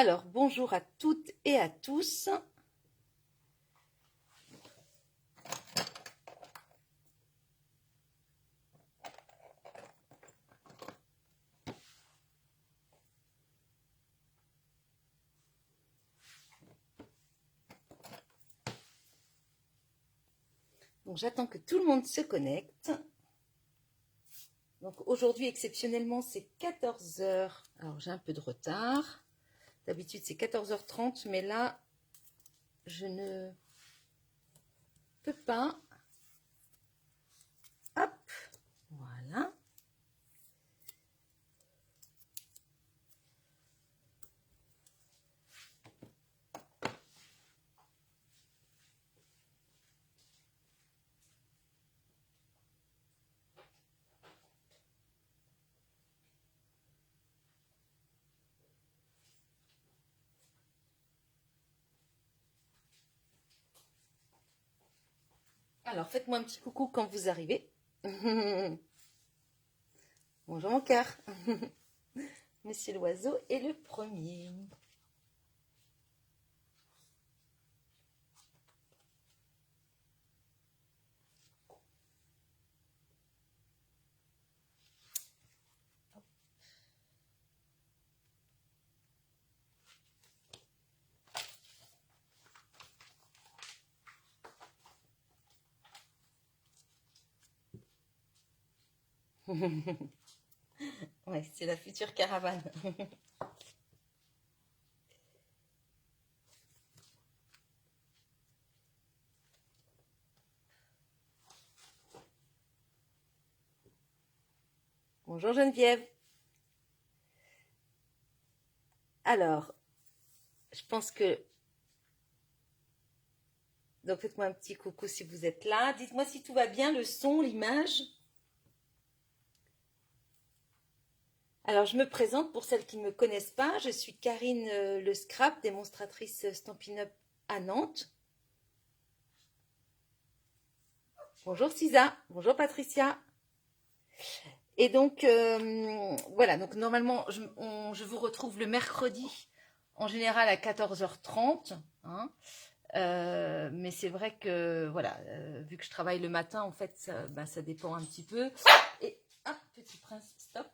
Alors, bonjour à toutes et à tous. Donc, j'attends que tout le monde se connecte. Donc, aujourd'hui, exceptionnellement, c'est 14 heures. Alors, j'ai un peu de retard. D'habitude, c'est 14h30, mais là, je ne peux pas. Hop, voilà. Alors, faites-moi un petit coucou quand vous arrivez. Bonjour mon cœur. Monsieur l'oiseau est le premier. Ouais, c'est la future caravane. Bonjour Geneviève. Alors, je pense que... Donc, faites-moi un petit coucou si vous êtes là. Dites-moi si tout va bien, le son, l'image. Alors, je me présente pour celles qui ne me connaissent pas. Je suis Karine Le Scrap, démonstratrice Stampin' Up à Nantes. Bonjour Cisa. Bonjour Patricia. Et donc, voilà. Donc, normalement, je vous retrouve le mercredi, en général à 14h30. Hein. Mais c'est vrai que, voilà, vu que je travaille le matin, en fait, ça dépend un petit peu. Et, hop, petit prince, stop.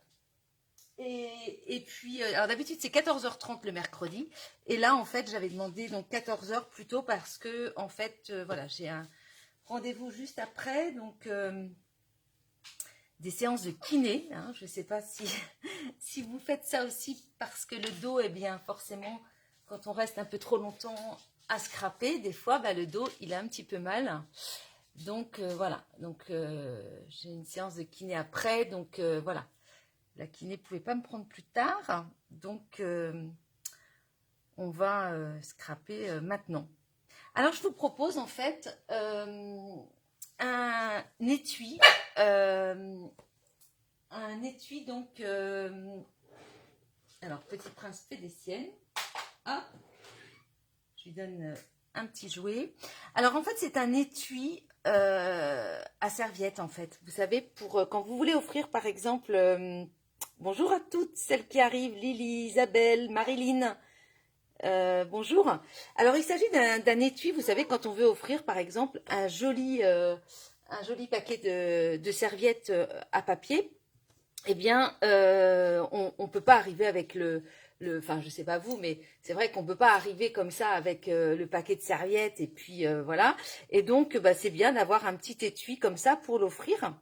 Et puis, alors d'habitude, c'est 14h30 le mercredi. Et là, en fait, j'avais demandé donc 14h plutôt parce que, en fait, voilà, j'ai un rendez-vous juste après. Donc, des séances de kiné. Hein, je ne sais pas si, si vous faites ça aussi parce que le dos, eh bien, forcément, quand on reste un peu trop longtemps à scraper, des fois, le dos, il a un petit peu mal. Donc, voilà. Donc, j'ai une séance de kiné après. Donc, voilà. La kiné ne pouvait pas me prendre plus tard. Donc, on va scraper maintenant. Alors, je vous propose, en fait, un étui. Un étui, donc... alors, Petit Prince fait des siennes. Hop. Je lui donne un petit jouet. Alors, en fait, c'est un étui à serviette, en fait. Vous savez, pour quand vous voulez offrir, par exemple... bonjour à toutes celles qui arrivent, Lily, Isabelle, Marilyn. Bonjour. Alors, il s'agit d'un étui, vous savez, quand on veut offrir, par exemple, un joli paquet de serviettes à papier, eh bien, on ne peut pas arriver avec enfin, je sais pas vous, mais c'est vrai qu'on peut pas arriver comme ça avec le paquet de serviettes et puis voilà. Et donc, c'est bien d'avoir un petit étui comme ça pour l'offrir.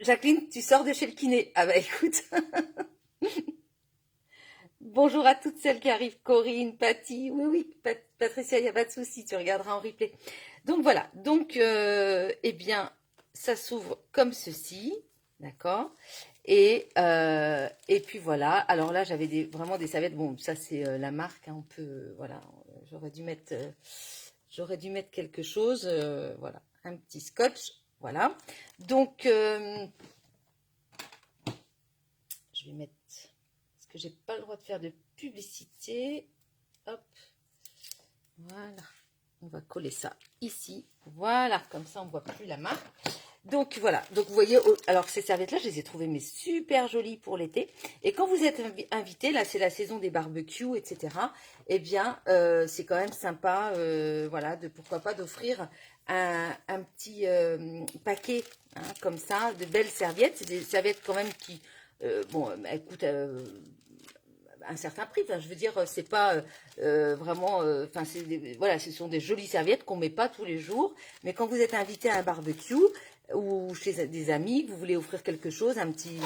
Jacqueline, tu sors de chez le kiné. Ah bah écoute. Bonjour à toutes celles qui arrivent. Corinne, Patty. Oui, Patricia, il n'y a pas de souci. Tu regarderas en replay. Donc voilà. Donc, eh bien, ça s'ouvre comme ceci. D'accord. Et puis voilà. Alors là, j'avais vraiment des serviettes. Bon, ça, c'est la marque. Hein, on peut, voilà. J'aurais dû mettre quelque chose. Voilà. Un petit scotch. Voilà. Donc, je vais mettre... Parce que j'ai pas le droit de faire de publicité. Hop. Voilà. On va coller ça ici. Voilà. Comme ça, on ne voit plus la marque. Donc voilà, donc vous voyez, alors ces serviettes-là, je les ai trouvées mais super jolies pour l'été. Et quand vous êtes invité, là c'est la saison des barbecues, etc. Eh bien, c'est quand même sympa, voilà, de pourquoi pas d'offrir un petit paquet, hein, comme ça, de belles serviettes. C'est des serviettes quand même qui, bon, elles coûtent un certain prix. Enfin, je veux dire, c'est pas vraiment, enfin, voilà, ce sont des jolies serviettes qu'on met pas tous les jours. Mais quand vous êtes invité à un barbecue ou chez des amis, que vous voulez offrir quelque chose, un petit,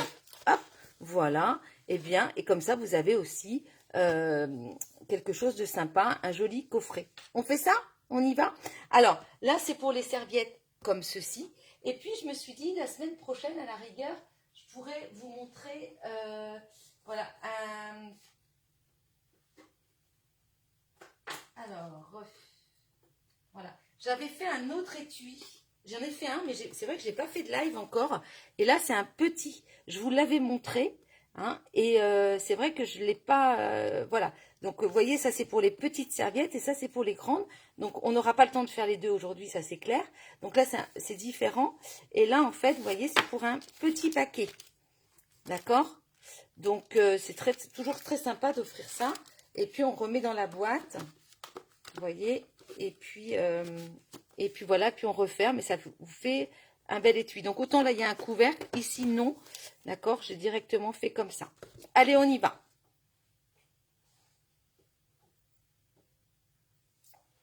hop, voilà, et bien, et comme ça, vous avez aussi quelque chose de sympa, un joli coffret. On fait ça? On y va? Alors, là, c'est pour les serviettes comme ceci. Et puis, je me suis dit, la semaine prochaine, à la rigueur, je pourrais vous montrer, voilà, alors, voilà. J'avais fait un autre étui. J'en ai fait un, mais c'est vrai que je n'ai pas fait de live encore. Et là, c'est un petit. Je vous l'avais montré. Hein, et c'est vrai que je ne l'ai pas... voilà. Donc, vous voyez, ça, c'est pour les petites serviettes. Et ça, c'est pour les grandes. Donc, on n'aura pas le temps de faire les deux aujourd'hui, ça, c'est clair. Donc là, c'est différent. Et là, en fait, vous voyez, c'est pour un petit paquet. D'accord? Donc, c'est toujours très sympa d'offrir ça. Et puis, on remet dans la boîte. Vous voyez, et puis voilà, puis on referme et ça vous fait un bel étui. Donc autant là il y a un couvercle, ici non, d'accord, j'ai directement fait comme ça. Allez, on y va.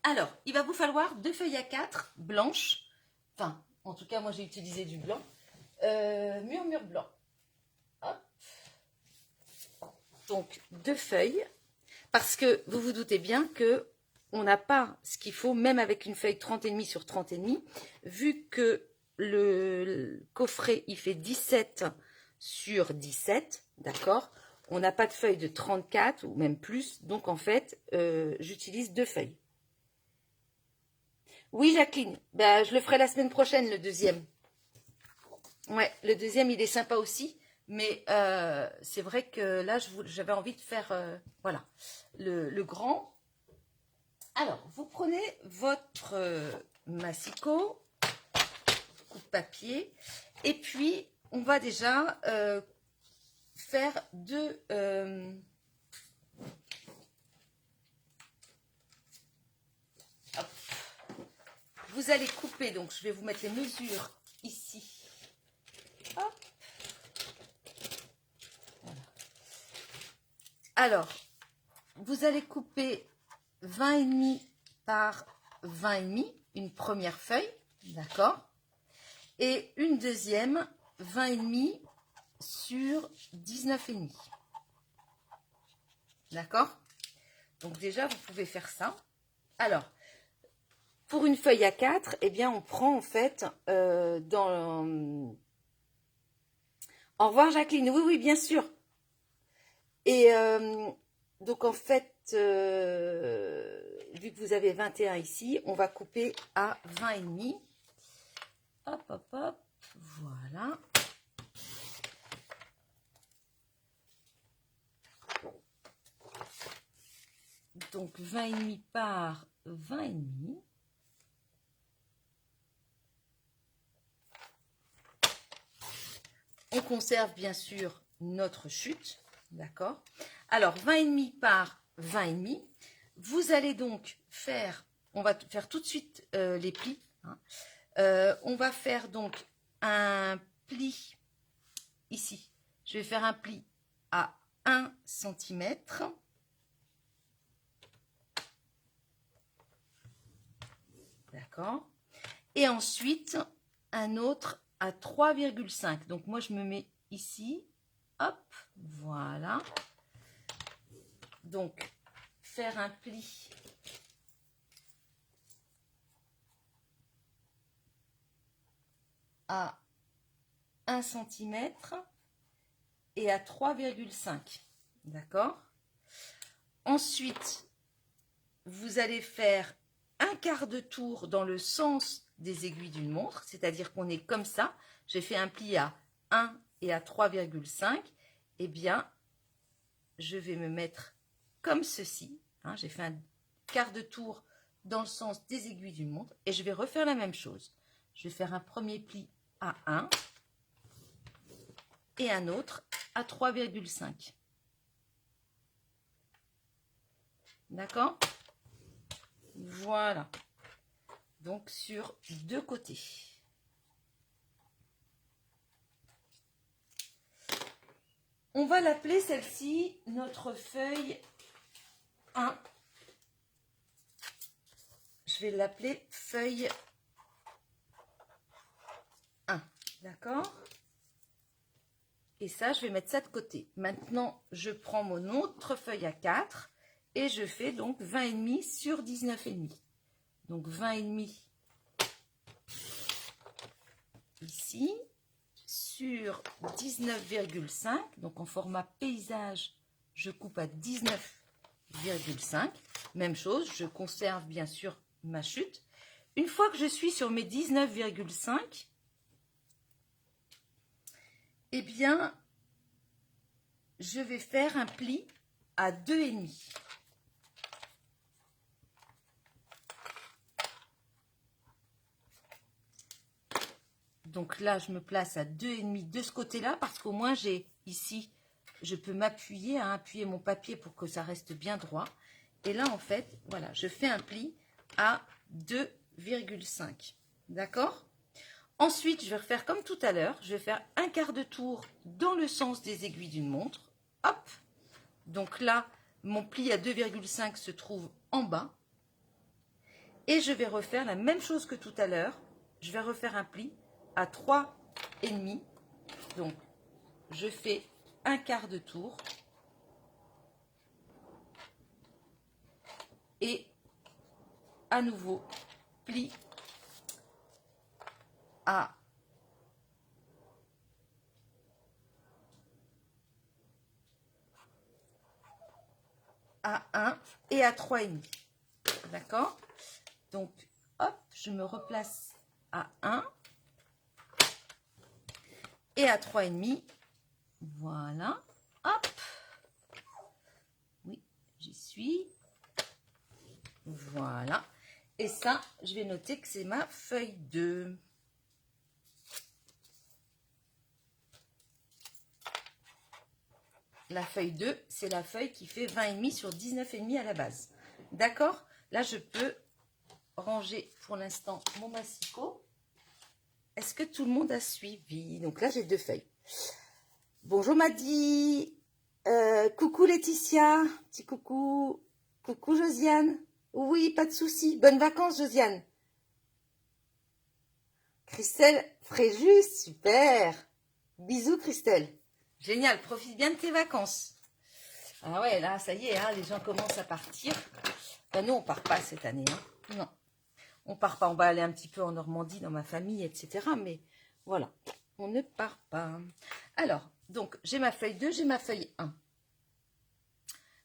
Alors, il va vous falloir 2 feuilles A4 blanches, enfin, en tout cas moi j'ai utilisé du blanc, mur blanc. Hop. Donc 2 feuilles, parce que vous vous doutez bien que on n'a pas ce qu'il faut, même avec une feuille 30,5 sur 30,5, vu que le coffret, il fait 17 sur 17, d'accord? On n'a pas de feuille de 34 ou même plus, donc en fait, j'utilise 2 feuilles. Oui, Jacqueline, ben, je le ferai la semaine prochaine, le deuxième. Ouais, le deuxième, il est sympa aussi, mais c'est vrai que là, j'avais envie de faire, voilà, le grand. Alors, vous prenez votre massicot, coupe-papier, et puis on va déjà faire deux... vous allez couper, donc je vais vous mettre les mesures ici. Hop. Voilà. Alors, vous allez couper 20,5 par 20,5, une première feuille, d'accord? Et une deuxième, 20,5 sur 19,5. D'accord? Donc déjà, vous pouvez faire ça. Alors, pour une feuille A4, eh bien, on prend en fait dans... Au revoir Jacqueline, oui, oui, bien sûr. Et donc en fait, vu que vous avez 21 ici, on va couper à 20,5. Hop, hop, hop, voilà. Donc 20,5 par 20,5. On conserve bien sûr notre chute, d'accord? Alors 20,5 par 20,5. Vous allez donc faire, on va faire tout de suite les plis. Hein. On va faire donc un pli ici. Je vais faire un pli à 1 cm. D'accord? Et ensuite, un autre à 3,5. Donc, moi, je me mets ici. Hop, voilà. Donc, faire un pli à 1 cm et à 3,5. D'accord? Ensuite, vous allez faire un quart de tour dans le sens des aiguilles d'une montre, c'est-à-dire qu'on est comme ça. J'ai fait un pli à 1 et à 3,5. Eh bien, je vais me mettre comme ceci. Hein, j'ai fait un quart de tour dans le sens des aiguilles d'une montre et je vais refaire la même chose. Je vais faire un premier pli à 1 et un autre à 3,5. D'accord? Voilà. Donc sur deux côtés. On va l'appeler celle-ci notre feuille 1. Je vais l'appeler feuille 1. D'accord? Et ça, je vais mettre ça de côté. Maintenant, je prends mon autre feuille à 4 et je fais donc 20,5 sur 19,5. Donc 20,5 ici sur 19,5. Donc en format paysage, je coupe à 19,5. Même chose, je conserve bien sûr ma chute. Une fois que je suis sur mes 19,5, eh bien, je vais faire un pli à 2,5. Donc là, je me place à 2,5 de ce côté-là parce qu'au moins, j'ai ici, je peux m'appuyer, appuyer mon papier pour que ça reste bien droit. Et là, en fait, voilà, je fais un pli à 2,5. D'accord? Ensuite, je vais refaire comme tout à l'heure. Je vais faire un quart de tour dans le sens des aiguilles d'une montre. Hop! Donc là, mon pli à 2,5 se trouve en bas. Et je vais refaire la même chose que tout à l'heure. Je vais refaire un pli à 3,5. Donc, je fais un quart de tour. Et à nouveau, pli à 1 et à 3,5. D'accord? Donc, hop, je me replace à 1 et à 3,5. Voilà. Hop. Oui, j'y suis. Voilà. Et ça, je vais noter que c'est ma feuille 2. La feuille 2, c'est la feuille qui fait 20,5 sur 19,5 à la base. D'accord? Là, je peux ranger pour l'instant mon massicot. Est-ce que tout le monde a suivi? Donc là, j'ai deux feuilles. Bonjour Maddy. Coucou Laetitia. Petit coucou. Coucou Josiane. Oui, pas de souci. Bonnes vacances Josiane. Christelle Fréjus, super. Bisous Christelle. Génial, profite bien de tes vacances. Ah ouais, là, ça y est, les gens commencent à partir. Ben, nous, on part pas cette année. Non, on part pas. On va aller un petit peu en Normandie, dans ma famille, etc. Mais voilà, on ne part pas. Alors, donc, j'ai ma feuille 2, j'ai ma feuille 1.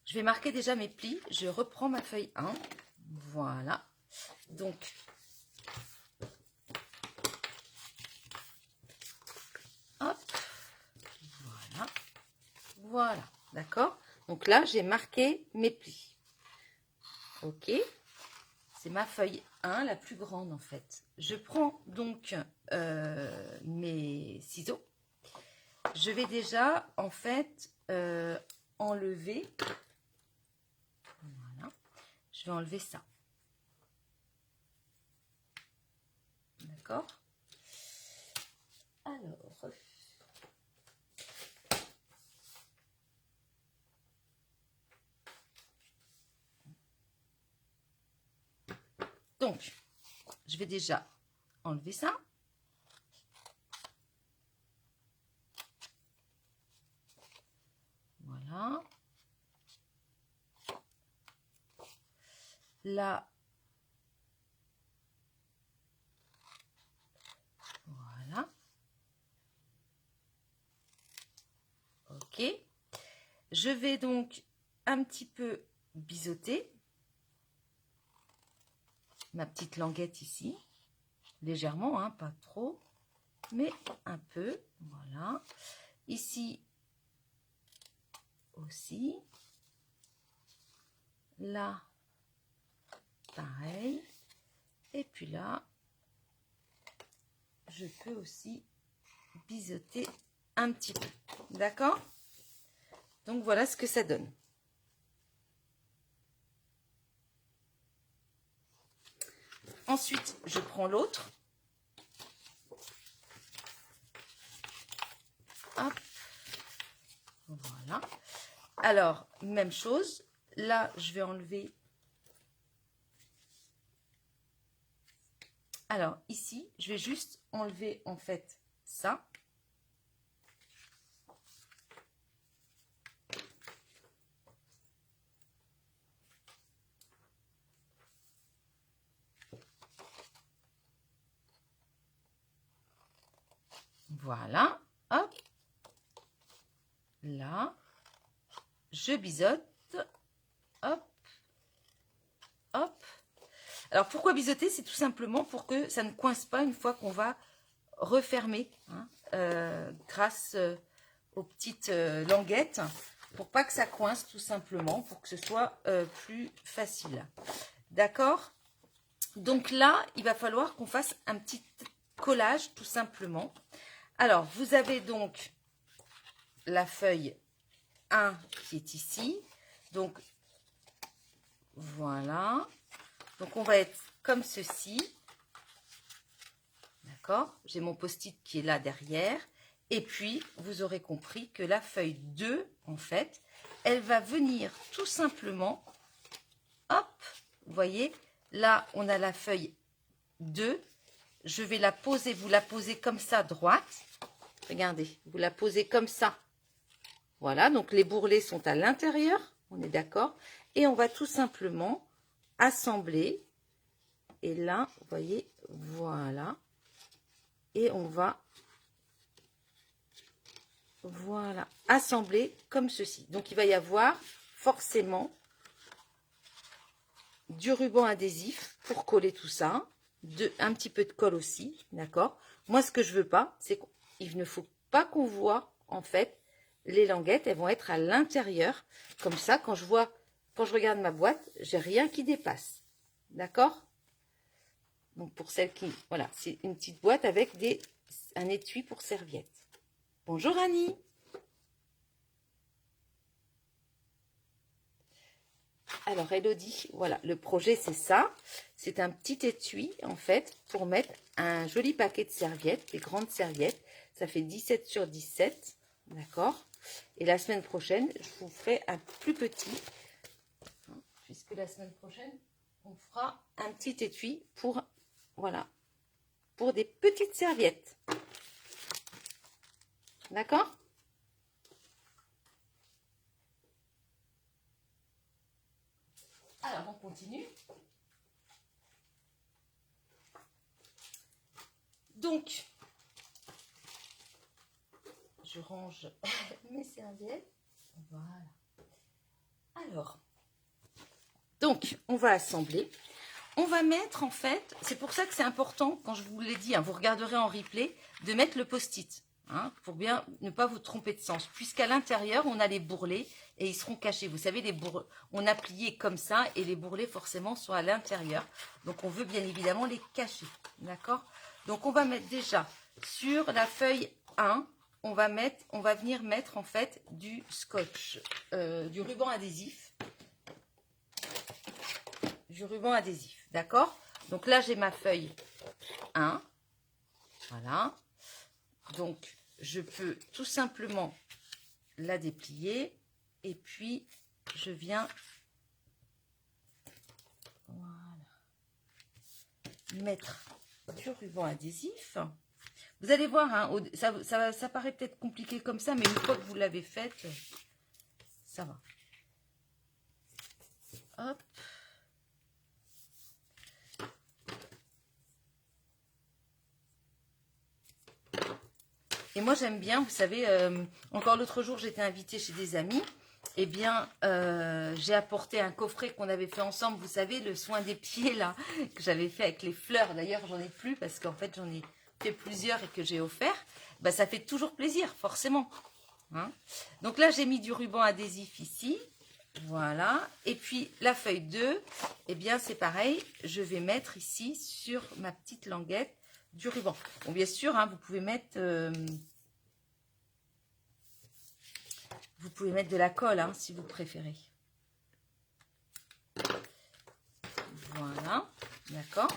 Je vais marquer déjà mes plis. Je reprends ma feuille 1. Voilà. Donc, hop. Voilà. Voilà. D'accord? Donc là, j'ai marqué mes plis. Ok? C'est ma feuille 1, la plus grande en fait. Je prends donc mes ciseaux. Je vais déjà en fait enlever. Voilà. Je vais enlever ça. D'accord? Alors. Donc, je vais déjà enlever ça. Voilà. Là. Voilà. Ok. Je vais donc un petit peu biseauter ma petite languette ici. Légèrement, pas trop, mais un peu. Voilà. Ici aussi. Là, pareil. Et puis là, je peux aussi biseauter un petit peu. D'accord? Donc voilà ce que ça donne. Ensuite, je prends l'autre. Hop. Voilà. Alors, même chose. Là, je vais enlever. Alors, ici, je vais juste enlever, en fait, ça. Voilà. Hop. Là. Je biseaute. Hop. Hop. Alors, pourquoi biseauter? C'est tout simplement pour que ça ne coince pas une fois qu'on va refermer, hein, grâce aux petites languettes, pour pas que ça coince tout simplement, pour que ce soit plus facile. D'accord? Donc là, il va falloir qu'on fasse un petit collage tout simplement. Alors, vous avez donc la feuille 1 qui est ici. Donc, voilà. Donc, on va être comme ceci. D'accord? J'ai mon post-it qui est là derrière. Et puis, vous aurez compris que la feuille 2, en fait, elle va venir tout simplement, hop, vous voyez, là, on a la feuille 2. Je vais la poser, vous la posez comme ça, droite. Regardez, vous la posez comme ça. Voilà, donc les bourrelets sont à l'intérieur, on est d'accord. Et on va tout simplement assembler. Et là, vous voyez, voilà. Et on va, voilà, assembler comme ceci. Donc, il va y avoir forcément du ruban adhésif pour coller tout ça. Un petit peu de colle aussi, d'accord. Moi, ce que je veux pas, c'est qu'il ne faut pas qu'on voit, en fait, les languettes, elles vont être à l'intérieur. Comme ça, quand je regarde ma boîte, j'ai rien qui dépasse. D'accord? Donc, pour celles qui... Voilà, c'est une petite boîte avec un étui pour serviette. Bonjour Annie. Alors, Elodie, voilà, le projet, c'est ça. C'est un petit étui, en fait, pour mettre un joli paquet de serviettes, des grandes serviettes. Ça fait 17 sur 17, d'accord? Et la semaine prochaine, je vous ferai un plus petit, puisque la semaine prochaine, on fera un petit étui pour, voilà, pour des petites serviettes. D'accord? Alors, on continue. Donc, je range mes serviettes. Voilà. Alors, donc, on va assembler. On va mettre, en fait, c'est pour ça que c'est important, quand je vous l'ai dit, hein, vous regarderez en replay, de mettre le post-it, hein, pour bien ne pas vous tromper de sens. Puisqu'à l'intérieur, on a les bourrelets et ils seront cachés. Vous savez, on a plié comme ça et les bourrelets, forcément, sont à l'intérieur. Donc, on veut bien évidemment les cacher. D'accord? Donc, on va mettre déjà sur la feuille 1, on va venir mettre, en fait, du scotch, du ruban adhésif. Du ruban adhésif, d'accord? Donc là, j'ai ma feuille 1. Voilà. Donc, je peux tout simplement la déplier. Et puis, je viens... Voilà. Mettre du ruban adhésif. Vous allez voir, hein, ça paraît peut-être compliqué comme ça, mais une fois que vous l'avez faite, ça va. Hop. Et moi, j'aime bien, vous savez, encore l'autre jour, j'étais invitée chez des amis. Eh bien, j'ai apporté un coffret qu'on avait fait ensemble. Vous savez, le soin des pieds, là, que j'avais fait avec les fleurs. D'ailleurs, j'en ai plus parce qu'en fait, j'en ai fait plusieurs et que j'ai offert. Bah, ça fait toujours plaisir, forcément. Hein. Donc là, j'ai mis du ruban adhésif ici. Voilà. Et puis, la feuille 2, eh bien, c'est pareil. Je vais mettre ici, sur ma petite languette, du ruban. Bon, bien sûr, hein, vous pouvez mettre de la colle, hein, si vous préférez. Voilà, d'accord.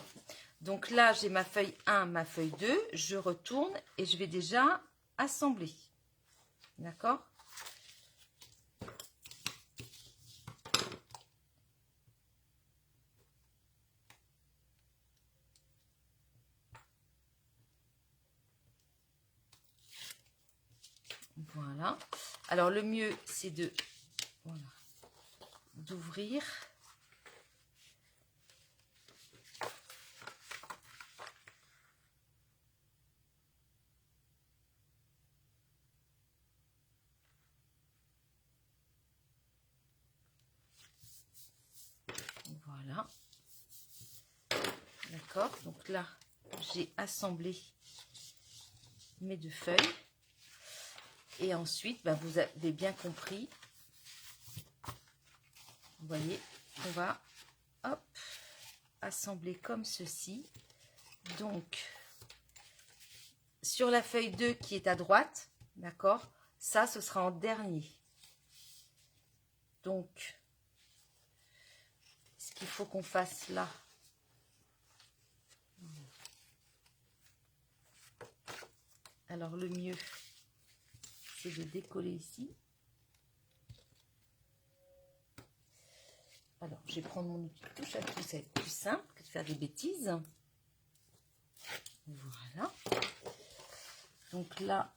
Donc là, j'ai ma feuille 1, ma feuille 2. Je retourne et je vais déjà assembler. D'accord? Voilà. Alors, le mieux, c'est de voilà, d'ouvrir. Voilà. D'accord. Donc là, j'ai assemblé mes 2 feuilles. Et ensuite, bah, vous avez bien compris. Vous voyez, on va hop, assembler comme ceci. Donc, sur la feuille 2 qui est à droite, d'accord, ça, ce sera en dernier. Donc, ce qu'il faut qu'on fasse là, alors le mieux, c'est de décoller ici. Alors, je vais prendre mon outil de touche à tout, ça va être plus simple que de faire des bêtises. Voilà. Donc là,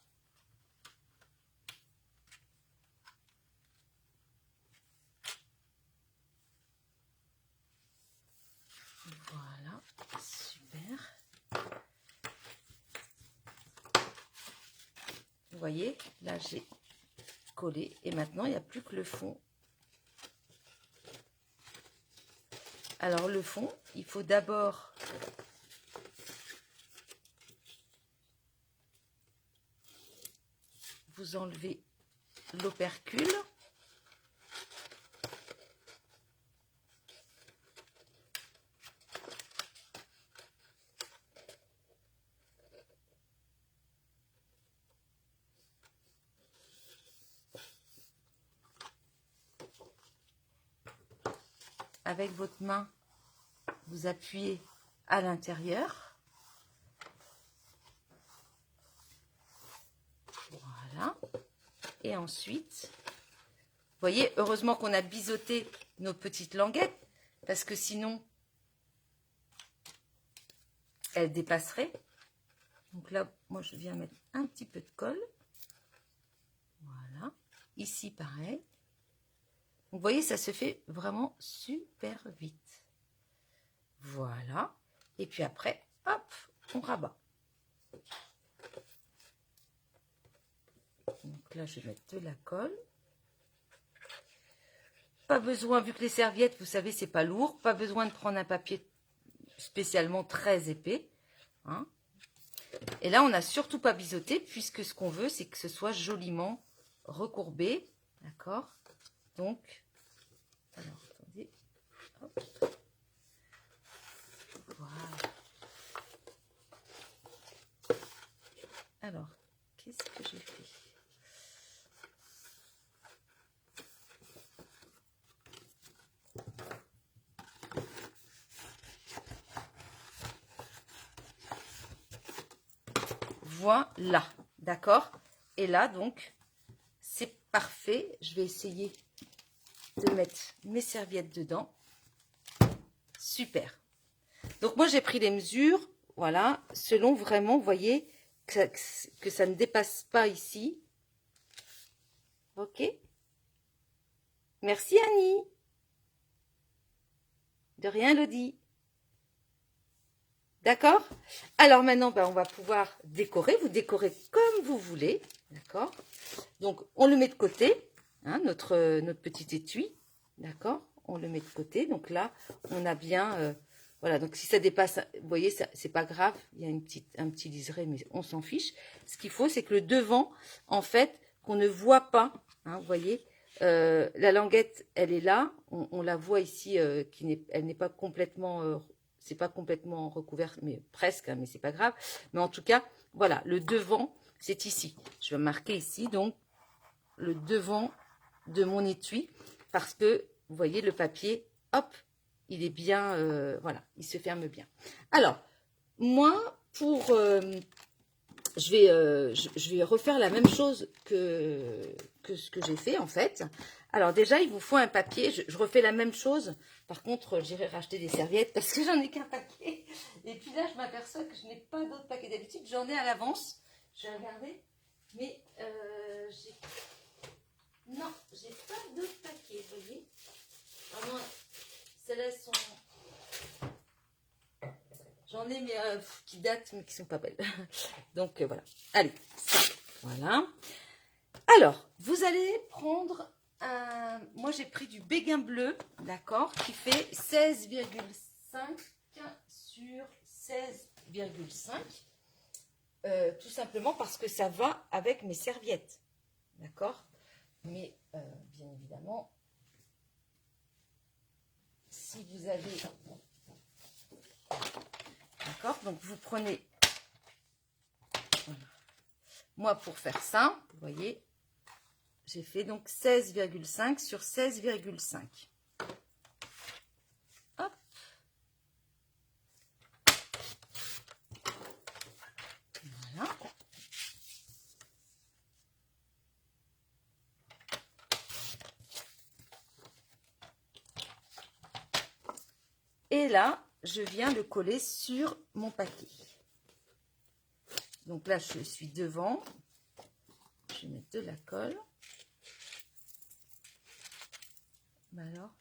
voilà, super. Vous voyez, là j'ai collé et maintenant il n'y a plus que le fond. Alors le fond, il faut d'abord vous enlever l'opercule. Avec votre main, vous appuyez à l'intérieur. Voilà. Et ensuite, vous voyez, heureusement qu'on a biseauté nos petites languettes, parce que sinon, elles dépasseraient. Donc là, moi, je viens mettre un petit peu de colle. Voilà. Ici, pareil. Vous voyez, ça se fait vraiment super vite. Voilà. Et puis après, hop, on rabat. Donc là, je vais mettre de la colle. Pas besoin, vu que les serviettes, vous savez, c'est pas lourd. Pas besoin de prendre un papier spécialement très épais. Hein. Et là, on n'a surtout pas biseauté, puisque ce qu'on veut, c'est que ce soit joliment recourbé. D'accord? Donc, alors, attendez. Hop. Voilà. Alors, qu'est-ce que j'ai fait? Voilà, d'accord? Et là, donc, c'est parfait. Je vais essayer de mettre mes serviettes dedans. Super. Donc, moi, j'ai pris les mesures, voilà, selon vraiment, vous voyez, que ça ne dépasse pas ici. Ok? Merci, Annie. De rien, Elodie. D'accord? Alors maintenant, ben, on va pouvoir décorer. Vous décorez comme vous voulez. D'accord? Donc, on le met de côté, hein, notre petit étui. D'accord? On le met de côté. Donc là, on a bien... voilà, donc si ça dépasse, vous voyez, c'est pas grave. Il y a un petit liseré, mais on s'en fiche. Ce qu'il faut, c'est que le devant, en fait, qu'on ne voit pas. Hein, vous voyez, la languette, elle est là. On la voit ici, elle n'est pas complètement... c'est pas complètement recouvert, mais presque, hein, mais c'est pas grave. Mais en tout cas, voilà, le devant, c'est ici. Je vais marquer ici, donc, le devant de mon étui, parce que, vous voyez, le papier, hop, il est bien, voilà, il se ferme bien. Alors, moi, je vais refaire la même chose que ce que j'ai fait, en fait. Alors, déjà, il vous faut un papier. Je refais la même chose. Par contre, j'irai racheter des serviettes parce que j'en ai qu'un paquet. Et puis là, je m'aperçois que je n'ai pas d'autres paquets. D'habitude, j'en ai à l'avance. Je vais regarder. Mais, non, j'ai pas d'autres paquets, vous voyez. Alors, celles-là sont... J'en ai, mais qui datent, mais qui sont pas belles. Donc, voilà. Allez, ça, voilà. Alors, vous allez prendre un... Moi, j'ai pris du béguin bleu, d'accord, qui fait 16,5 sur 16,5. Tout simplement parce que ça va avec mes serviettes, d'accord. Mais, bien évidemment, si vous avez... D'accord, donc vous prenez... Voilà. Moi, pour faire ça, vous voyez, j'ai fait donc 16,5 sur 16,5. Hop. Voilà. Et là, je viens de coller sur mon paquet. Donc là, je suis devant. Je vais mettre de la colle. Alors.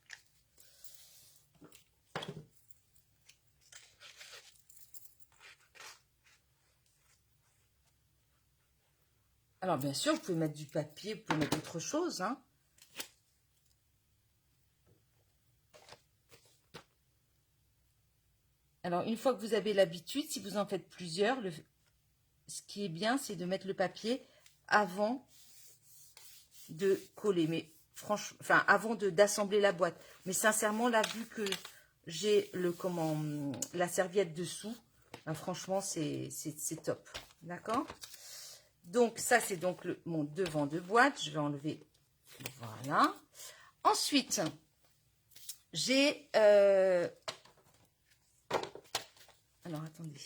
Alors, bien sûr, vous pouvez mettre du papier, vous pouvez mettre autre chose, hein. Alors, une fois que vous avez l'habitude, si vous en faites plusieurs, ce qui est bien, c'est de mettre le papier avant de coller. Mais franchement, enfin, avant d'assembler la boîte. Mais sincèrement, là, vu que j'ai la serviette dessous, ben, franchement, c'est top. D'accord? Donc, ça, c'est donc mon devant de boîte. Je vais enlever. Voilà. Ensuite, j'ai... Alors, attendez.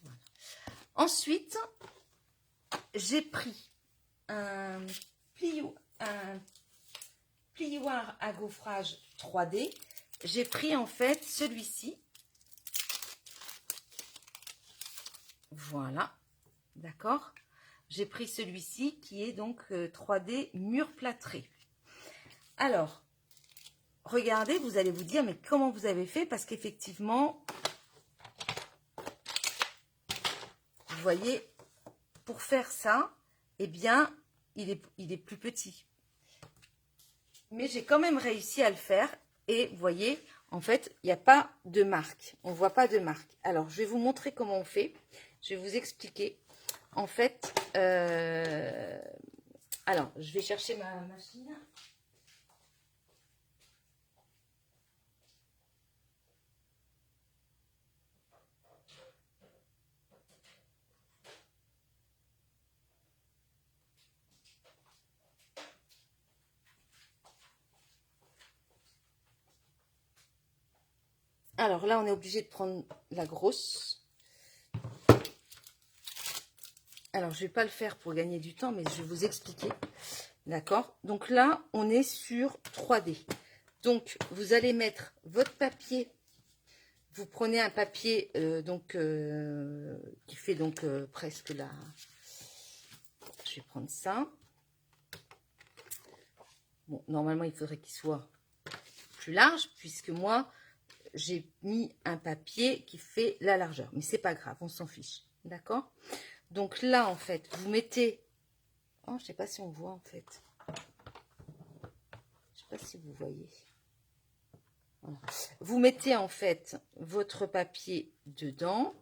Voilà. Ensuite, j'ai pris un plioir à gaufrage 3D. J'ai pris en fait celui-ci. Voilà. D'accord? J'ai pris celui-ci qui est donc 3D mur plâtré. Alors, regardez, vous allez vous dire, mais comment vous avez fait? Parce qu'effectivement, vous voyez, pour faire ça, eh bien, il est plus petit. Mais j'ai quand même réussi à le faire. Et vous voyez, en fait, il n'y a pas de marque. On ne voit pas de marque. Alors, je vais vous montrer comment on fait. Je vais vous expliquer. En fait, alors, je vais chercher ma machine. Alors là, on est obligé de prendre la grosse. Alors, je ne vais pas le faire pour gagner du temps, mais je vais vous expliquer. D'accord? Donc là, on est sur 3D. Donc, vous allez mettre votre papier. Vous prenez un papier qui fait donc presque la... Je vais prendre ça. Bon, normalement, il faudrait qu'il soit plus large, puisque moi, j'ai mis un papier qui fait la largeur. Mais c'est pas grave, on s'en fiche. D'accord? Donc là, en fait, vous mettez... Oh, je sais pas si on voit, en fait. Je sais pas si vous voyez. Voilà. Vous mettez, en fait, votre papier dedans.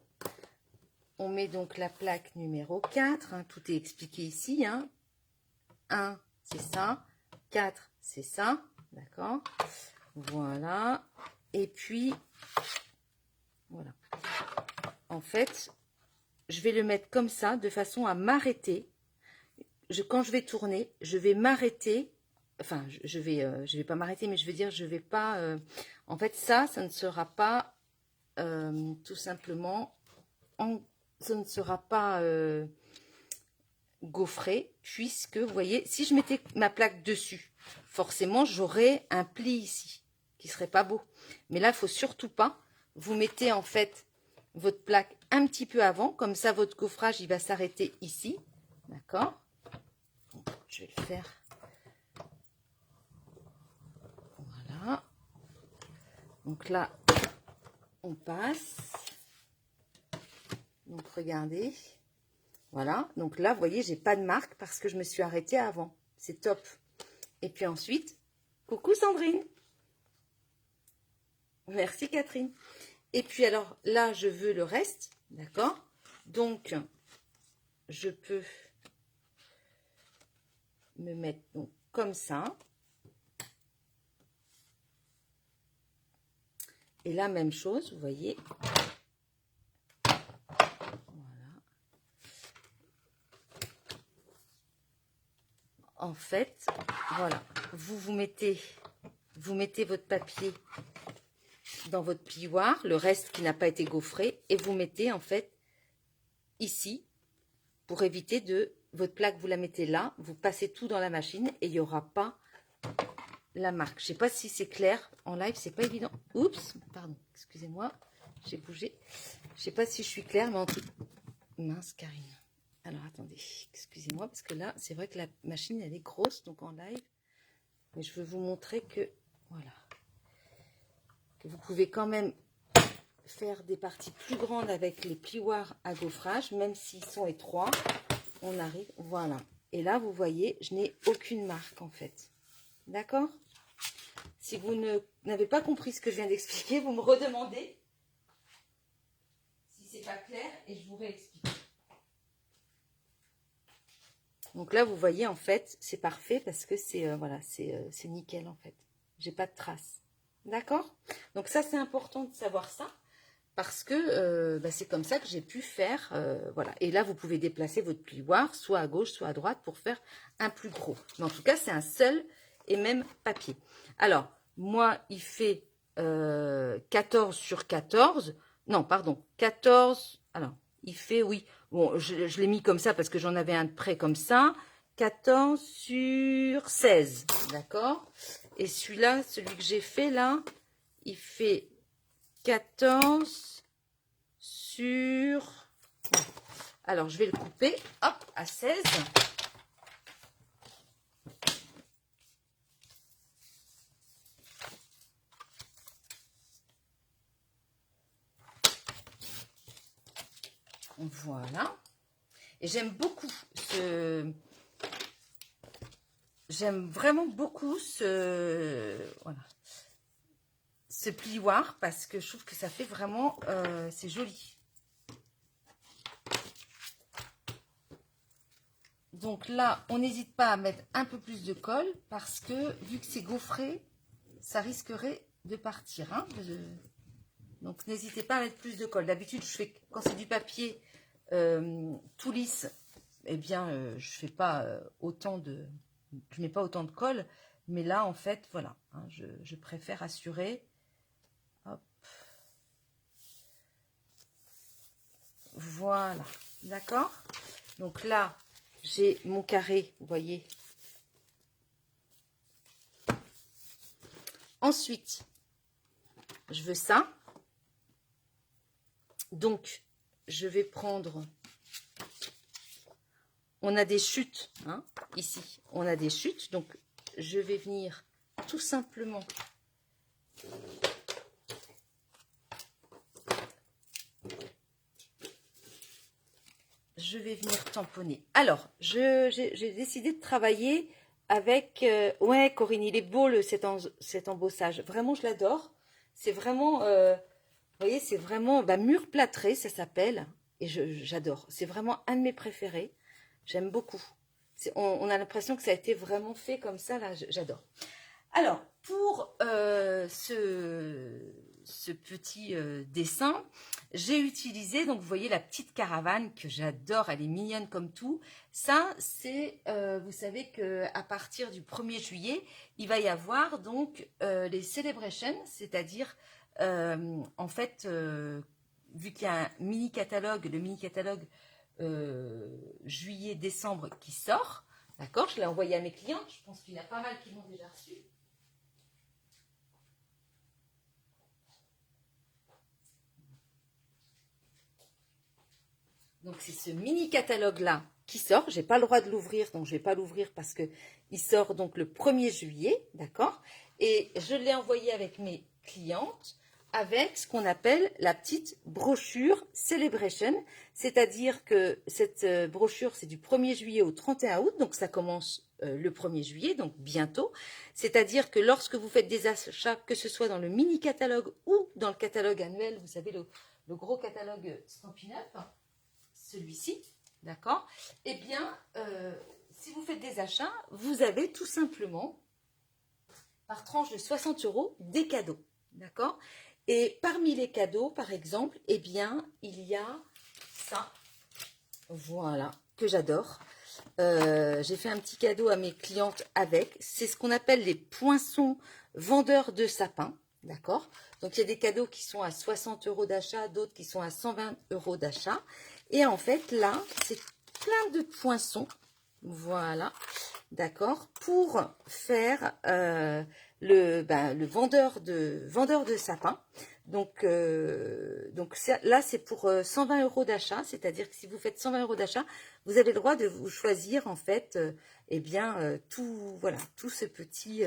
On met donc la plaque numéro 4. Hein, tout est expliqué ici. Hein. 1, c'est ça. 4, c'est ça. D'accord? Voilà. Et puis, voilà. En fait, je vais le mettre comme ça, de façon à m'arrêter. Quand je vais tourner, je vais m'arrêter. Enfin, je vais pas m'arrêter, mais je veux dire, je vais pas... en fait, ça ne sera pas tout simplement... ça ne sera pas gaufré, puisque, vous voyez, si je mettais ma plaque dessus, forcément, j'aurais un pli ici, qui serait pas beau. Mais là, il faut surtout pas. Vous mettez, en fait, votre plaque un petit peu avant, comme ça, votre gaufrage, il va s'arrêter ici. D'accord? Je vais le faire. Voilà. Donc là, on passe. Donc, regardez. Voilà. Donc là, vous voyez, j'ai pas de marque parce que je me suis arrêtée avant. C'est top. Et puis ensuite, coucou Sandrine. Merci Catherine. Et puis alors, là, je veux le reste. D'accord? Donc, je peux me mettre donc, comme ça. Et là, même chose, vous voyez. Voilà. En fait, voilà. Vous mettez votre papier dans votre plioir, le reste qui n'a pas été gaufré, et vous mettez en fait ici, pour éviter de... Votre plaque, vous la mettez là, vous passez tout dans la machine et il n'y aura pas la marque. Je ne sais pas si c'est clair. En live, c'est pas évident. Oups, pardon, excusez-moi, j'ai bougé. Je ne sais pas si je suis claire, mais en tout... Mince, Karine. Alors, attendez, excusez-moi, parce que là, c'est vrai que la machine, elle est grosse, donc en live. Mais je veux vous montrer que... Voilà. Que vous pouvez quand même faire des parties plus grandes avec les plioirs à gaufrage, même s'ils sont étroits. On arrive, voilà. Et là, vous voyez, je n'ai aucune marque, en fait. D'accord? Si vous n'avez pas compris ce que je viens d'expliquer, vous me redemandez si c'est pas clair et je vous réexplique. Donc là, vous voyez, en fait, c'est parfait parce que c'est voilà, c'est nickel, en fait. J'ai pas de traces. D'accord? Donc ça, c'est important de savoir ça. Parce que c'est comme ça que j'ai pu faire, voilà. Et là, vous pouvez déplacer votre plioir, soit à gauche, soit à droite, pour faire un plus gros. Mais en tout cas, c'est un seul et même papier. Alors, moi, il fait 14 sur 14. Non, pardon, 14. Alors, il fait, oui. Bon, je l'ai mis comme ça parce que j'en avais un de près comme ça. 14 sur 16, d'accord? Et celui-là, celui que j'ai fait là, il fait... 14 sur... Alors, je vais le couper, hop, à 16. Voilà. Et j'aime beaucoup ce... J'aime vraiment beaucoup ce... Voilà. Ce plioir parce que je trouve que ça fait vraiment... c'est joli. Donc là, on n'hésite pas à mettre un peu plus de colle parce que vu que c'est gaufré, ça risquerait de partir. Hein, Donc n'hésitez pas à mettre plus de colle. D'habitude, je fais quand c'est du papier tout lisse, eh bien, je fais pas autant de... Je mets pas autant de colle. Mais là, en fait, voilà. Hein, je préfère assurer. Hop. Voilà. D'accord? Donc là, j'ai mon carré, vous voyez. Ensuite, je veux ça. Donc, je vais prendre... On a des chutes, hein, ici. On a des chutes, donc je vais venir tout simplement... Je vais venir tamponner. Alors, j'ai décidé de travailler avec... ouais, Corinne, il est beau cet embossage. Vraiment, je l'adore. C'est vraiment... vous voyez, c'est vraiment mur plâtré, ça s'appelle. Et j'adore. C'est vraiment un de mes préférés. J'aime beaucoup. On a l'impression que ça a été vraiment fait comme ça, là. J'adore. Alors, pour ce petit dessin, j'ai utilisé, donc vous voyez la petite caravane que j'adore, elle est mignonne comme tout. Ça, c'est, vous savez qu'à partir du 1er juillet, il va y avoir donc les celebrations, c'est-à-dire, en fait, vu qu'il y a un mini-catalogue, le mini-catalogue juillet-décembre qui sort, d'accord, je l'ai envoyé à mes clients, je pense qu'il y en a pas mal qui l'ont déjà reçu. Donc c'est ce mini catalogue là qui sort. J'ai pas le droit de l'ouvrir, donc je vais pas l'ouvrir parce que il sort donc le 1er juillet, d'accord. Et je l'ai envoyé avec mes clientes avec ce qu'on appelle la petite brochure Celebration, c'est-à-dire que cette brochure c'est du 1er juillet au 31 août, donc ça commence le 1er juillet, donc bientôt. C'est-à-dire que lorsque vous faites des achats, que ce soit dans le mini catalogue ou dans le catalogue annuel, vous savez le gros catalogue Stampin' Up, celui-ci, d'accord. Eh bien, si vous faites des achats, vous avez tout simplement, par tranche de 60 €, des cadeaux, d'accord. Et parmi les cadeaux, par exemple, eh bien, il y a ça, voilà, que j'adore. J'ai fait un petit cadeau à mes clientes avec. C'est ce qu'on appelle les poinçons vendeurs de sapins, d'accord. Donc, il y a des cadeaux qui sont à 60 € d'achat, d'autres qui sont à 120 € d'achat. Et en fait, là, c'est plein de poinçons, voilà, d'accord, pour faire le vendeur de sapins. Donc là, c'est pour 120 € d'achat, c'est-à-dire que si vous faites 120 € d'achat, vous avez le droit de vous choisir, en fait, eh bien, voilà, tous ces petits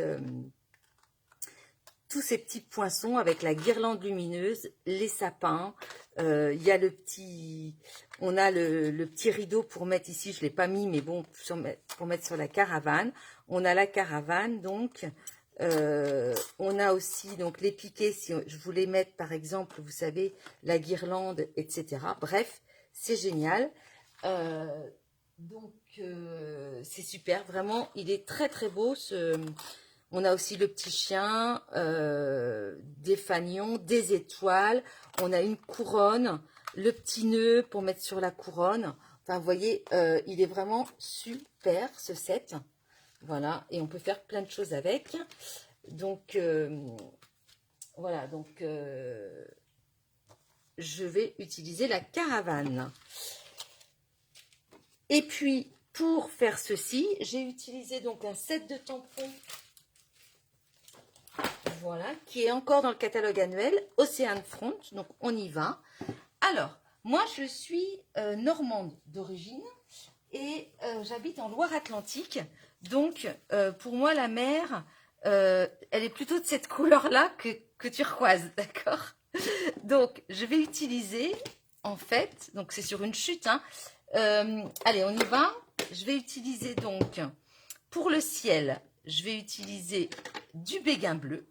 poinçons avec la guirlande lumineuse, les sapins. Il y a on a le petit rideau pour mettre ici, je ne l'ai pas mis, mais bon, pour mettre sur la caravane. On a la caravane, donc. On a aussi donc les piquets, si je voulais mettre par exemple, vous savez, la guirlande, etc. Bref, c'est génial. Donc, c'est super, vraiment, il est très très beau On a aussi le petit chien, des fanions, des étoiles. On a une couronne, le petit nœud pour mettre sur la couronne. Enfin, vous voyez, il est vraiment super ce set. Voilà, et on peut faire plein de choses avec. Donc, voilà, donc je vais utiliser la caravane. Et puis, pour faire ceci, j'ai utilisé donc un set de tampons. Voilà, qui est encore dans le catalogue annuel, Ocean Front, donc on y va. Alors, moi je suis normande d'origine et j'habite en Loire-Atlantique, donc pour moi la mer, elle est plutôt de cette couleur-là que turquoise, d'accord. Donc je vais utiliser, en fait, donc c'est sur une chute, hein. Allez, on y va. Je vais utiliser donc, pour le ciel, je vais utiliser du béguin bleu.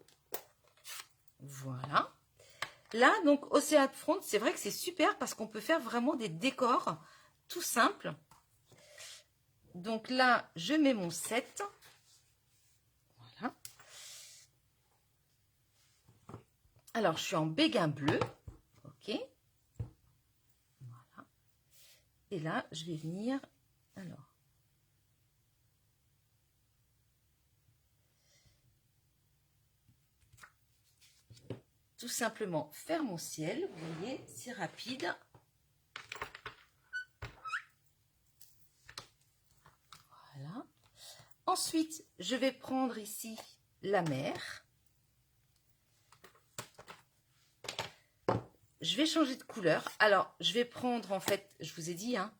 Voilà. Là, donc, Ocean Front, c'est vrai que c'est super parce qu'on peut faire vraiment des décors tout simples. Donc là, je mets mon set. Voilà. Alors, je suis en béguin bleu. OK. Voilà. Et là, je vais venir... Alors... tout simplement faire mon ciel, vous voyez, c'est rapide. Voilà. Ensuite, je vais prendre ici la mer. Je vais changer de couleur. Alors, je vais prendre, en fait, je vous ai dit, hein,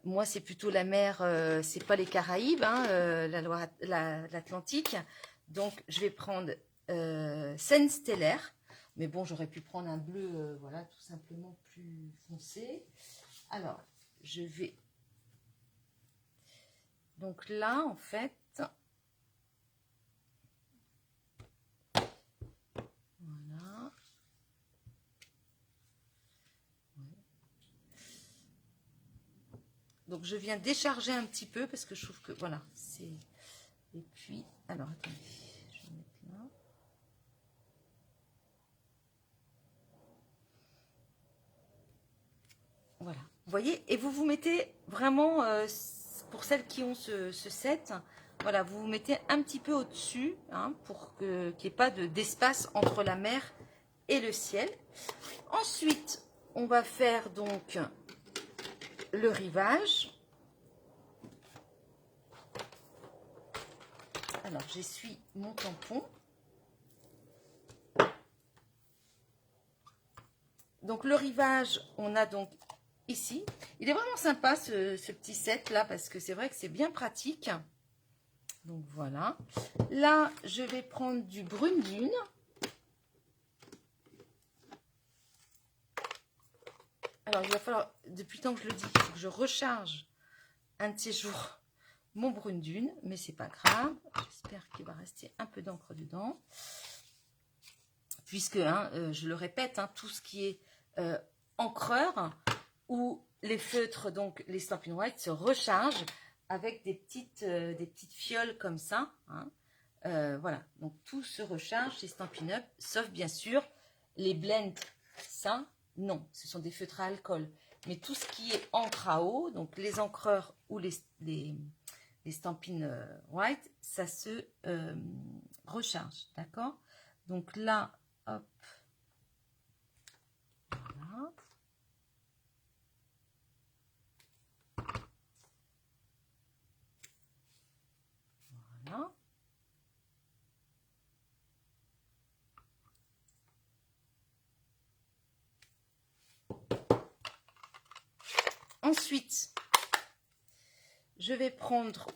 moi, c'est plutôt la mer, c'est pas les Caraïbes, hein, l'Atlantique. Donc, je vais prendre Seine stellaire. Mais bon, j'aurais pu prendre un bleu, voilà, tout simplement plus foncé. Alors, je vais... donc là, en fait... voilà. Donc, je viens décharger un petit peu parce que je trouve que, voilà, c'est... et puis, Alors, attendez, je vais mettre là. Voilà, vous voyez, et vous vous mettez vraiment, pour celles qui ont ce set, voilà, vous vous mettez un petit peu au-dessus, hein, pour qu'il n'y ait pas d'espace entre la mer et le ciel. Ensuite, on va faire donc le rivage. Alors, j'essuie mon tampon. Donc, le rivage, on a donc ici. Il est vraiment sympa ce petit set là, parce que c'est vrai que c'est bien pratique. Donc, voilà. Là, je vais prendre du brune dune. Alors, il va falloir, depuis le temps que je le dis, il faut que je recharge un de ces jours mon brune dune, mais c'est pas grave. J'espère qu'il va rester un peu d'encre dedans. Puisque, hein, je le répète, hein, tout ce qui est encreur ou les feutres, donc les Stampin' White, se rechargent avec des petites fioles comme ça. Hein. Voilà, donc tout se recharge chez Stampin' Up, sauf bien sûr les blends, ça, non, ce sont des feutres à alcool. Mais tout ce qui est encre à eau, donc les encreurs ou les Stampin' White, ça se recharge, d'accord? Donc là, hop, voilà. Voilà. Ensuite, je vais prendre,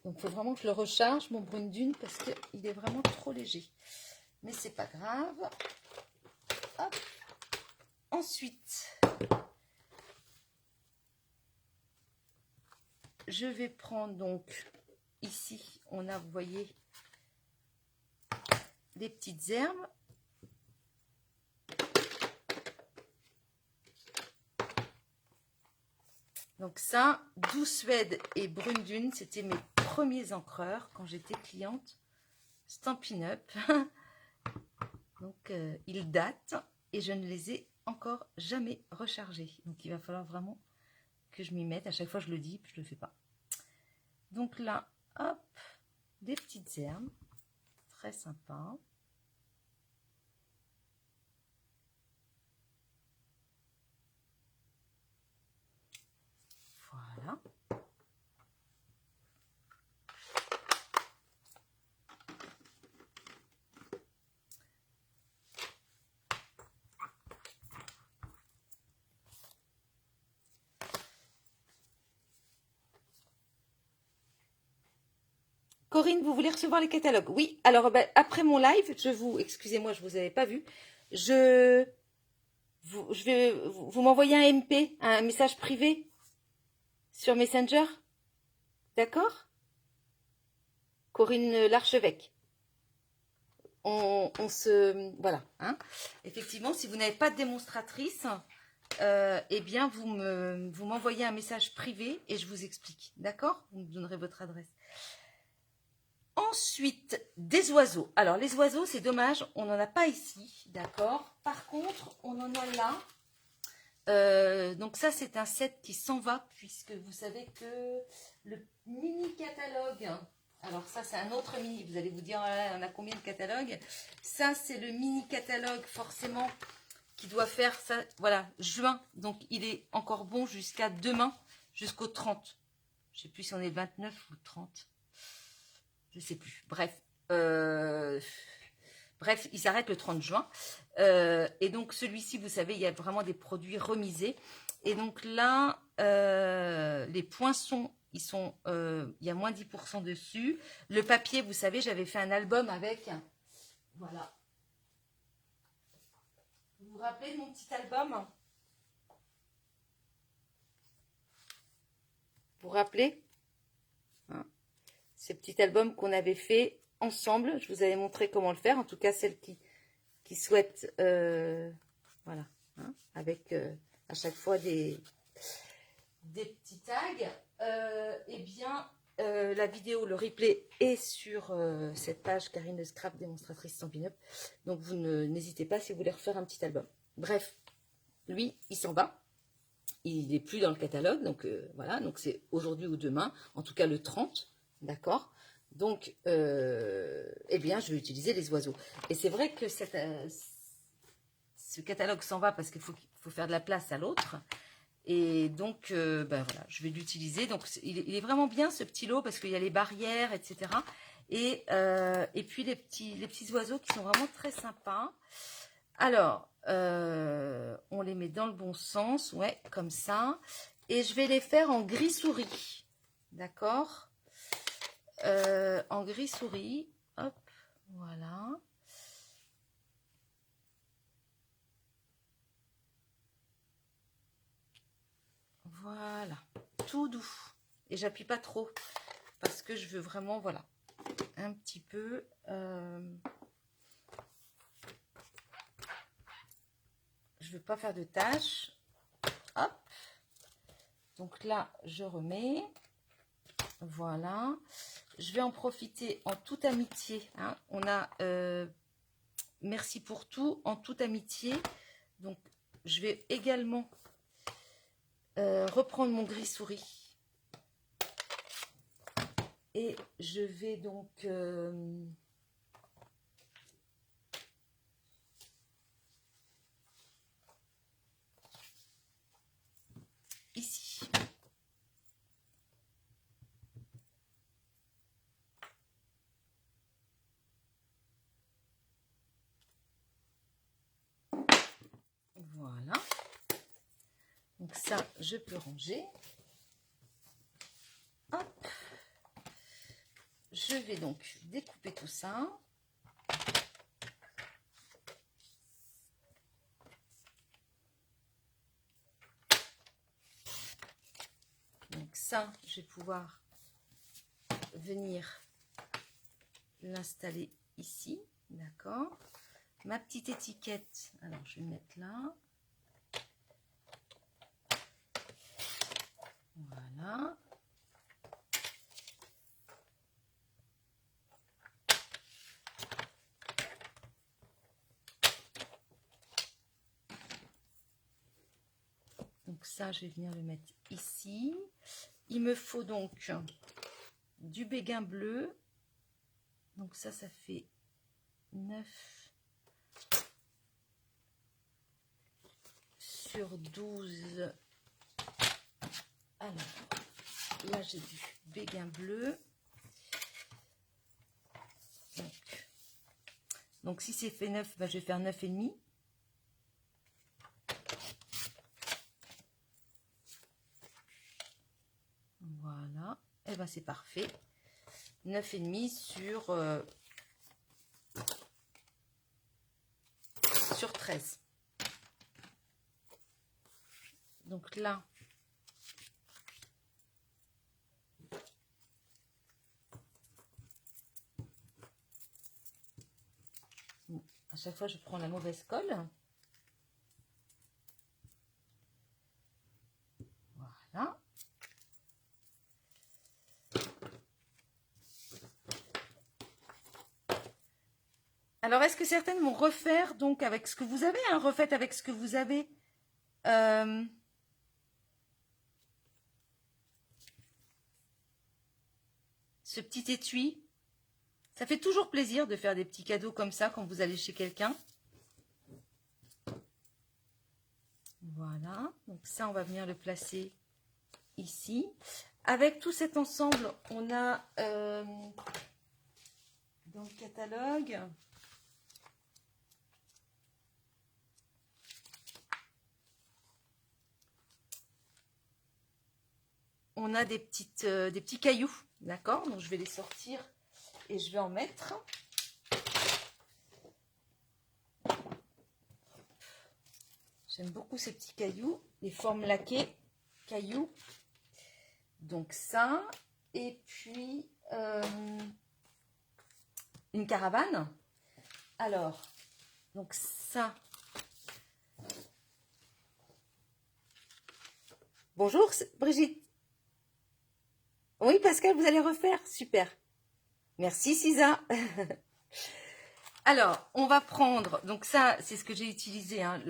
donc il faut vraiment que je le recharge, mon brune dune, parce qu'il est vraiment trop léger. Mais c'est pas grave. Hop. Ensuite, je vais prendre donc, ici, on a, vous voyez, des petites herbes. Donc ça, Douce Suède et Brune Dune, c'était mes premiers encreurs quand j'étais cliente Stampin' Up. Donc ils datent et je ne les ai encore jamais rechargés. Donc il va falloir vraiment que je m'y mette. À chaque fois je le dis, puis je ne le fais pas. Donc là, hop, des petites herbes, très sympa. Voilà. Corinne, vous voulez recevoir les catalogues? Oui, alors ben, après mon live, excusez-moi, je ne vous avais pas vu, vous m'envoyez un MP, un message privé sur Messenger, d'accord? Corinne L'Archevêque. Voilà. Hein. Effectivement, si vous n'avez pas de démonstratrice, eh bien, vous m'envoyez un message privé et je vous explique. D'accord? Vous me donnerez votre adresse. Ensuite, des oiseaux. Alors, les oiseaux, c'est dommage, on n'en a pas ici. D'accord? Par contre, on en a là. Donc ça, c'est un set qui s'en va, puisque vous savez que le mini catalogue... Alors ça, c'est un autre mini. Vous allez vous dire, on a combien de catalogues? Ça, c'est le mini catalogue, forcément, qui doit faire ça, voilà, juin. Donc, il est encore bon jusqu'à demain, jusqu'au 30. Je ne sais plus si on est le 29 ou le 30. Je ne sais plus. Bref. Bref, il s'arrête le 30 juin. Et donc, celui-ci, vous savez, il y a vraiment des produits remisés. Et donc là, les poinçons, il y a moins 10% dessus. Le papier, vous savez, j'avais fait un album avec. Voilà. Vous vous rappelez de mon petit album? Vous vous rappelez? Hein, ces petits albums qu'on avait fait ensemble. Je vous avais montré comment le faire. En tout cas, celles qui souhaitent, voilà, hein, avec à chaque fois des petits tags. Eh bien, la vidéo, le replay est sur cette page Karine de Scrap, démonstratrice Stampin' Up. Donc vous n'hésitez pas si vous voulez refaire un petit album. Bref, lui, il s'en va. Il n'est plus dans le catalogue. Donc voilà, donc c'est aujourd'hui ou demain, en tout cas le 30, d'accord. Donc, eh bien, je vais utiliser les oiseaux. Et c'est vrai que ce catalogue s'en va parce qu'il faut faire de la place à l'autre. Et donc, ben voilà, je vais l'utiliser. Donc, il est vraiment bien ce petit lot parce qu'il y a les barrières, etc. Et puis les petits oiseaux qui sont vraiment très sympas. Alors, on les met dans le bon sens, ouais, comme ça. Et je vais les faire en gris souris, d'accord, en gris souris. Hop, voilà. Voilà, tout doux. Et j'appuie pas trop parce que je veux vraiment, voilà, un petit peu. Je veux pas faire de tâches. Hop. Donc là, je remets. Voilà. Je vais en profiter en toute amitié. Hein. On a merci pour tout en toute amitié. Donc, je vais également reprendre mon gris souris. Et je vais donc ici. Voilà. Donc ça, je peux ranger. Hop. Je vais donc découper tout ça. Donc ça, je vais pouvoir venir l'installer ici, d'accord. Ma petite étiquette, alors je vais mettre là. Voilà. Donc ça, je vais venir le mettre ici. Il me faut donc du béguin bleu. Donc ça fait 9 sur 12. Alors, là, j'ai du béguin bleu. Donc si c'est fait 9, bah, je vais faire 9,5. Voilà. Et ben c'est parfait. 9,5 sur 13. Donc là, à chaque fois je prends la mauvaise colle. Voilà. Alors, est-ce que certaines vont refaire donc avec ce que vous avez, hein, refaites avec ce que vous avez. Ce petit étui, ça fait toujours plaisir de faire des petits cadeaux comme ça quand vous allez chez quelqu'un. Voilà, donc ça, on va venir le placer ici. Avec tout cet ensemble, on a dans le catalogue... On a des petits cailloux, d'accord? Donc je vais les sortir et je vais en mettre. J'aime beaucoup ces petits cailloux, les formes laquées, cailloux. Donc ça, et puis une caravane. Alors, donc ça. Bonjour Brigitte. Oui, Pascal, vous allez refaire? Super. Merci, Sisa. Alors, on va prendre, donc ça, c'est ce que j'ai utilisé hein,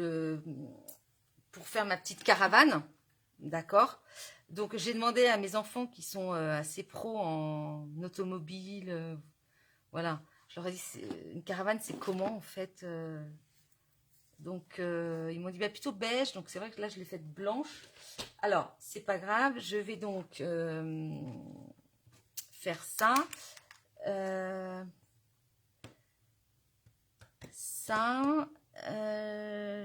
pour faire ma petite caravane, d'accord? Donc, j'ai demandé à mes enfants qui sont assez pros en automobile, voilà. Je leur ai dit, une caravane, c'est comment en fait Donc, ils m'ont dit bah, plutôt beige, donc c'est vrai que là, je l'ai faite blanche. Alors, c'est pas grave, je vais donc faire ça. Ça,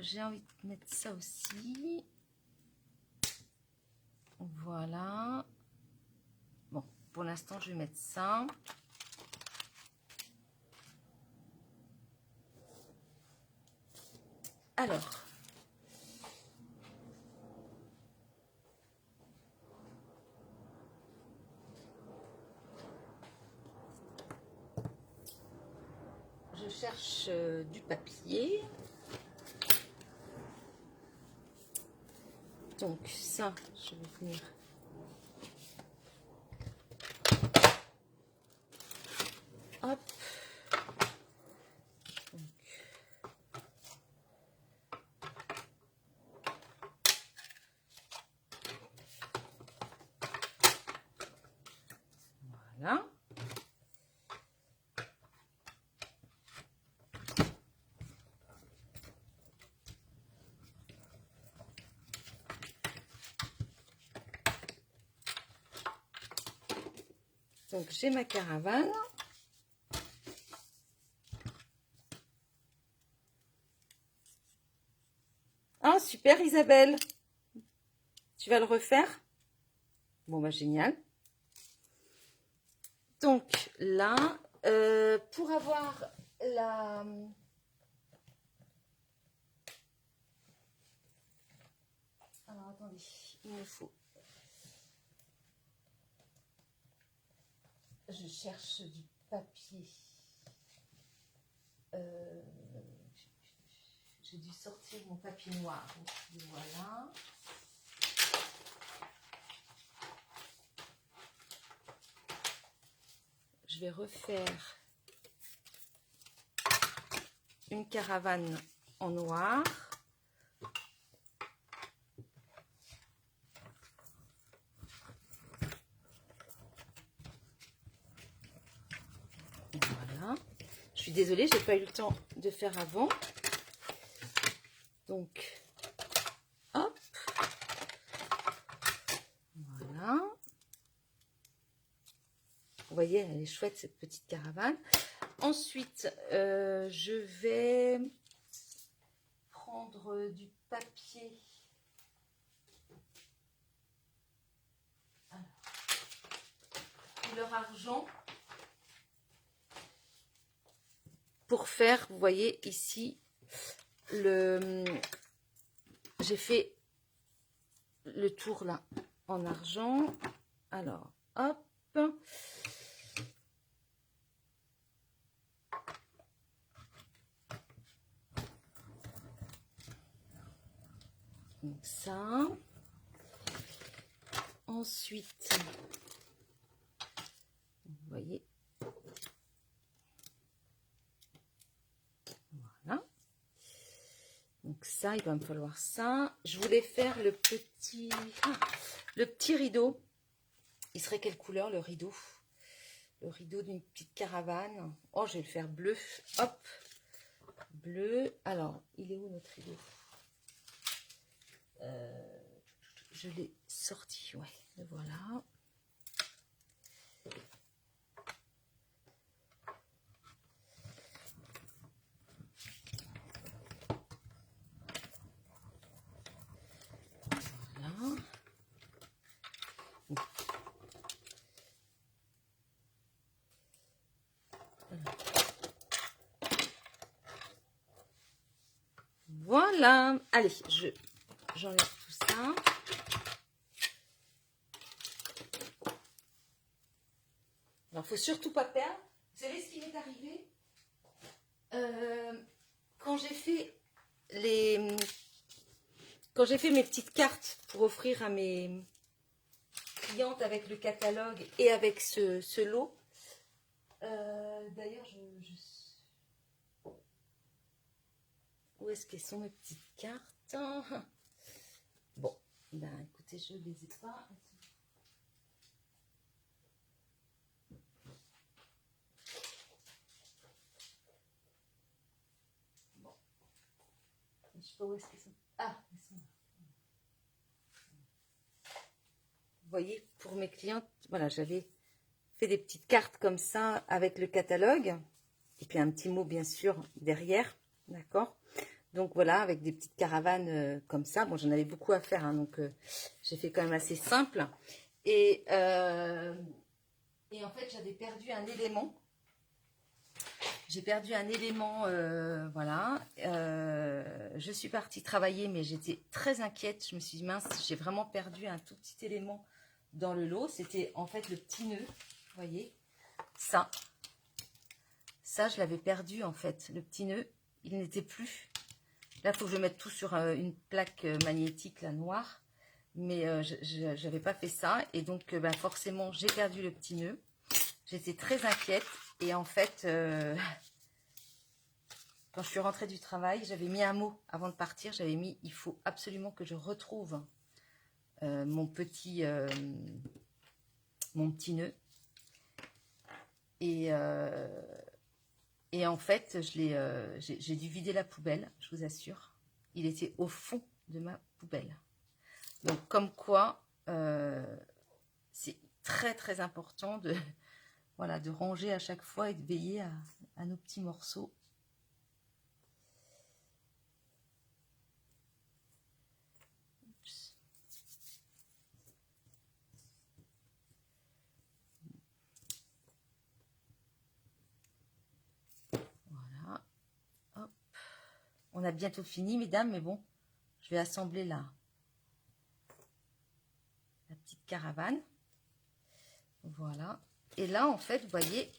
j'ai envie de mettre ça aussi. Voilà. Bon, pour l'instant, je vais mettre ça. Alors. Je cherche du papier. Donc ça, je vais venir. Hop. Donc. Voilà. Donc j'ai ma caravane. Ah, super Isabelle. Tu vas le refaire? Bon, bah génial. Donc là, pour avoir la... Alors attendez, il me faut... Je cherche du papier. J'ai dû sortir mon papier noir. Donc, voilà. Je vais refaire une caravane en noir. Voilà. Je suis désolée, j'ai pas eu le temps de faire avant. Donc, hop. Voilà. Vous voyez, elle est chouette cette petite caravane. Ensuite, je vais prendre du papier. Alors, couleur argent. Pour faire, vous voyez ici, j'ai fait le tour là en argent. Alors, hop. Donc ça. Ensuite, vous voyez. Voilà. Donc ça, il va me falloir ça. Je voulais faire le petit rideau. Il serait quelle couleur le rideau? Le rideau d'une petite caravane. Oh, je vais le faire bleu. Hop. Bleu. Alors, il est où notre rideau? Je l'ai sorti. Ouais, le voilà. Voilà. Voilà. Allez, j'enlève tout ça. Alors, faut surtout pas perdre. Vous savez ce qui m'est arrivé quand j'ai fait mes petites cartes pour offrir à mes clientes avec le catalogue et avec ce lot. D'ailleurs, où est-ce qu'elles sont mes petites cartes? Bon, ben écoutez, je les ai pas. Bon, je sais pas où est-ce qu'elles sont. Ah, elles sont là. Vous voyez, pour mes clientes, voilà, j'avais fait des petites cartes comme ça avec le catalogue. Et puis un petit mot, bien sûr, derrière. D'accord? Donc voilà, avec des petites caravanes comme ça. Bon, j'en avais beaucoup à faire, hein, donc j'ai fait quand même assez simple. Et en fait, j'avais perdu un élément. J'ai perdu un élément, voilà. Je suis partie travailler, mais j'étais très inquiète. Je me suis dit, mince, j'ai vraiment perdu un tout petit élément dans le lot. C'était en fait le petit nœud, vous voyez, ça. Ça, je l'avais perdu en fait, le petit nœud. Il n'était plus. Là, il faut que je mette tout sur une plaque magnétique, là, noire. Mais je n'avais pas fait ça. Et donc, ben, forcément, j'ai perdu le petit nœud. J'étais très inquiète. Et en fait, quand je suis rentrée du travail, j'avais mis un mot avant de partir. J'avais mis, il faut absolument que je retrouve mon petit nœud. Et en fait, j'ai dû vider la poubelle, je vous assure. Il était au fond de ma poubelle. Donc, comme quoi, c'est très, très important de, voilà, de ranger à chaque fois et de veiller à nos petits morceaux. Oups. Voilà. Hop. On a bientôt fini, mesdames, mais bon, je vais assembler la petite caravane. Voilà. Et là, en fait, vous voyez,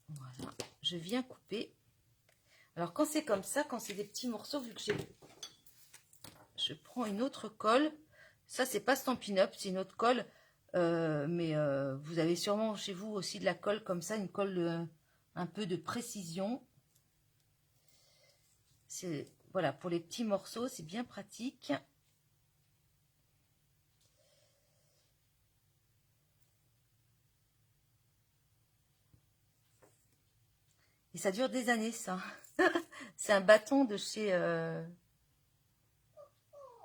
voilà, je viens couper. Alors, quand c'est comme ça, quand c'est des petits morceaux, vu que je prends une autre colle. Ça, c'est pas Stampin' Up, c'est une autre colle. Mais vous avez sûrement chez vous aussi de la colle comme ça, une colle un peu de précision. C'est, voilà, pour les petits morceaux, c'est bien pratique. Et ça dure des années, ça. C'est un bâton de chez...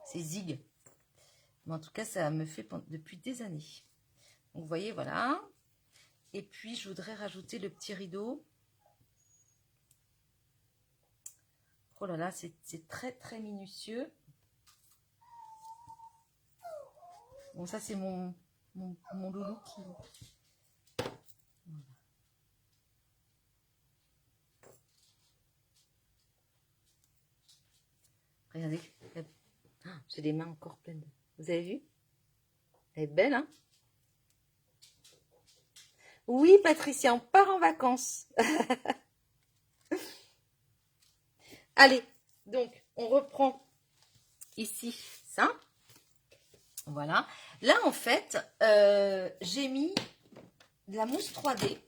c'est Zig. Mais en tout cas, ça me fait depuis des années. Donc, vous voyez, voilà. Et puis, je voudrais rajouter le petit rideau. Oh là là, c'est très, très minutieux. Bon, ça, c'est mon loulou qui... Voilà. Regardez, j'ai les mains encore pleines. Vous avez vu? Elle est belle, hein? Oui, Patricia, on part en vacances. Allez, donc, on reprend ici ça. Voilà. Là, en fait, j'ai mis de la mousse 3D.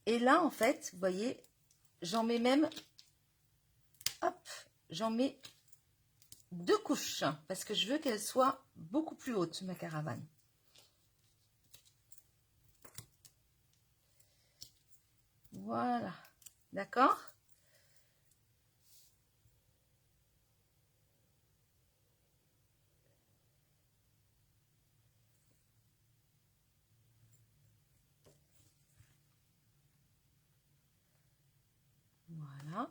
Et là, en fait, vous voyez, j'en mets même, hop, j'en mets 2 couches, parce que je veux qu'elle soit beaucoup plus haute, ma caravane. Voilà, d'accord? Voilà.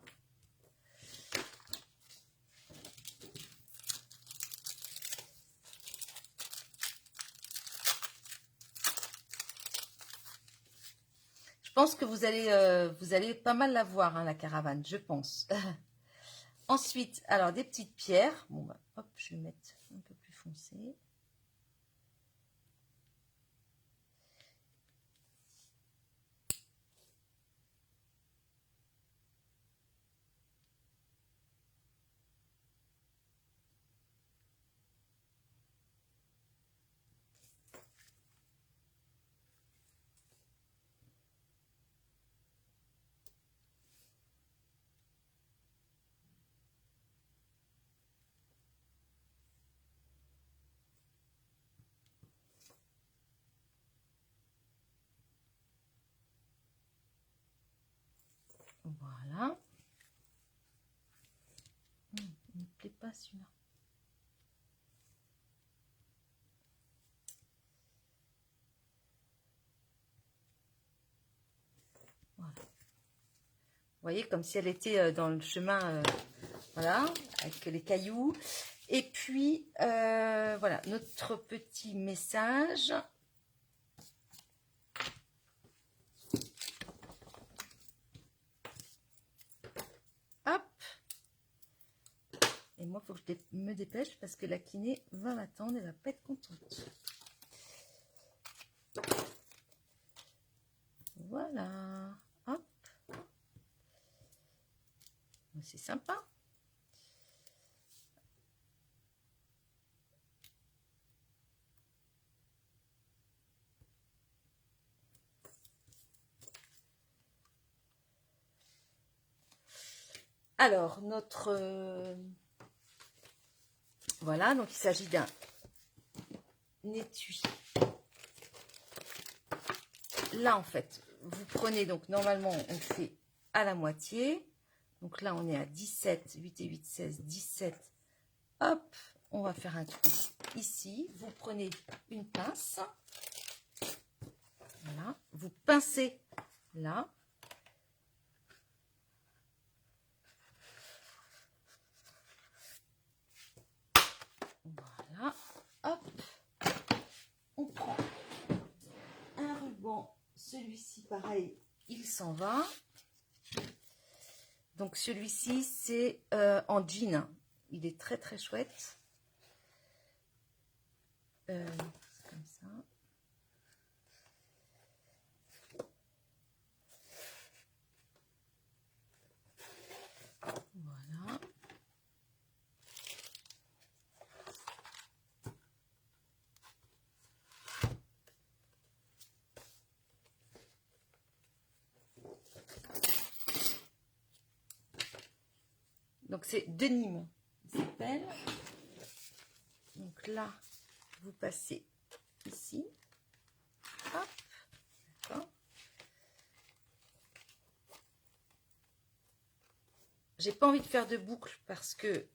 Je pense que vous allez pas mal la voir, hein, la caravane, je pense. Ensuite, alors des petites pierres. Bon, bah, hop, je vais mettre un peu plus foncé. Voilà. Il ne me plaît pas celui-là. Voilà. Vous voyez, comme si elle était dans le chemin, voilà, avec les cailloux. Et puis, voilà, notre petit message. Hop. Et moi, il faut que je me dépêche parce que la kiné va m'attendre, elle va pas être contente. Voilà. Hop. C'est sympa. Alors, notre... voilà, donc il s'agit d'un étui. Là, en fait, vous prenez, donc normalement, on fait à la moitié. Donc là, on est à 17, 8 et 8, 16, 17. Hop, on va faire un trou ici. Vous prenez une pince. Voilà, vous pincez là. Voilà, hop. On prend un ruban. Celui-ci, pareil, il s'en va. Donc celui-ci, c'est en jean. Il est très très chouette. C'est comme ça. Voilà. Donc c'est denim, il s'appelle. Donc là, vous passez ici. Hop, d'accord. J'ai pas envie de faire de boucle parce que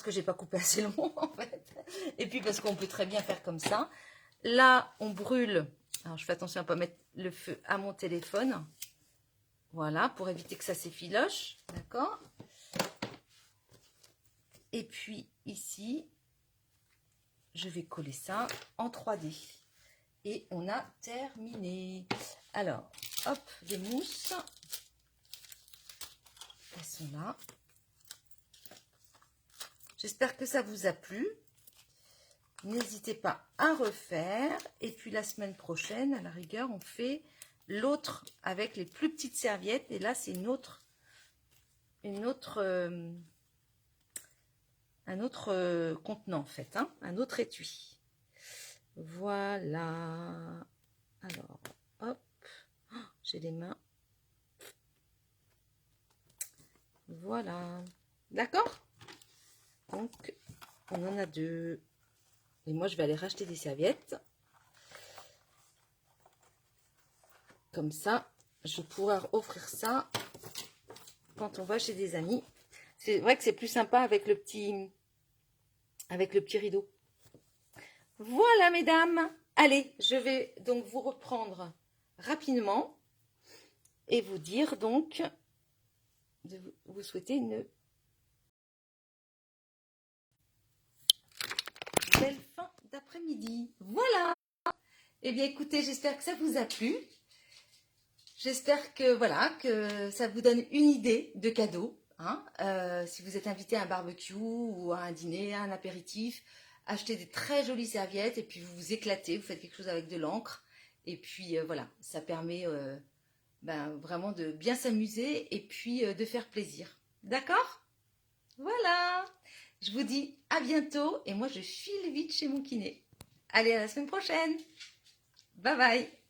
j'ai pas coupé assez long en fait. Et puis parce qu'on peut très bien faire comme ça. Là, on brûle. Alors je fais attention à ne pas mettre le feu à mon téléphone. Voilà, pour éviter que ça s'effiloche. D'accord. Et puis ici, je vais coller ça en 3D. Et on a terminé. Alors, hop, des mousses. Elles sont là. J'espère que ça vous a plu. N'hésitez pas à refaire. Et puis la semaine prochaine, à la rigueur, on fait l'autre avec les plus petites serviettes. Et là, c'est un autre contenant en fait, hein, un autre étui. Voilà. Alors, hop, oh, j'ai les mains. Voilà. D'accord? Donc, on en a deux. Et moi, je vais aller racheter des serviettes. Comme ça, je vais pouvoir offrir ça quand on va chez des amis. C'est vrai que c'est plus sympa avec le petit rideau. Voilà, mesdames. Allez, je vais donc vous reprendre rapidement et vous dire donc de vous souhaiter une belle fin d'après-midi. Voilà. Eh bien, écoutez, j'espère que ça vous a plu. J'espère que voilà, que ça vous donne une idée de cadeau. Hein. Si vous êtes invité à un barbecue ou à un dîner, à un apéritif, achetez des très jolies serviettes et puis vous vous éclatez, vous faites quelque chose avec de l'encre. Et puis voilà, ça permet vraiment de bien s'amuser et puis de faire plaisir. D'accord? Voilà. Je vous dis à bientôt et moi je file vite chez mon kiné. Allez, à la semaine prochaine. Bye bye.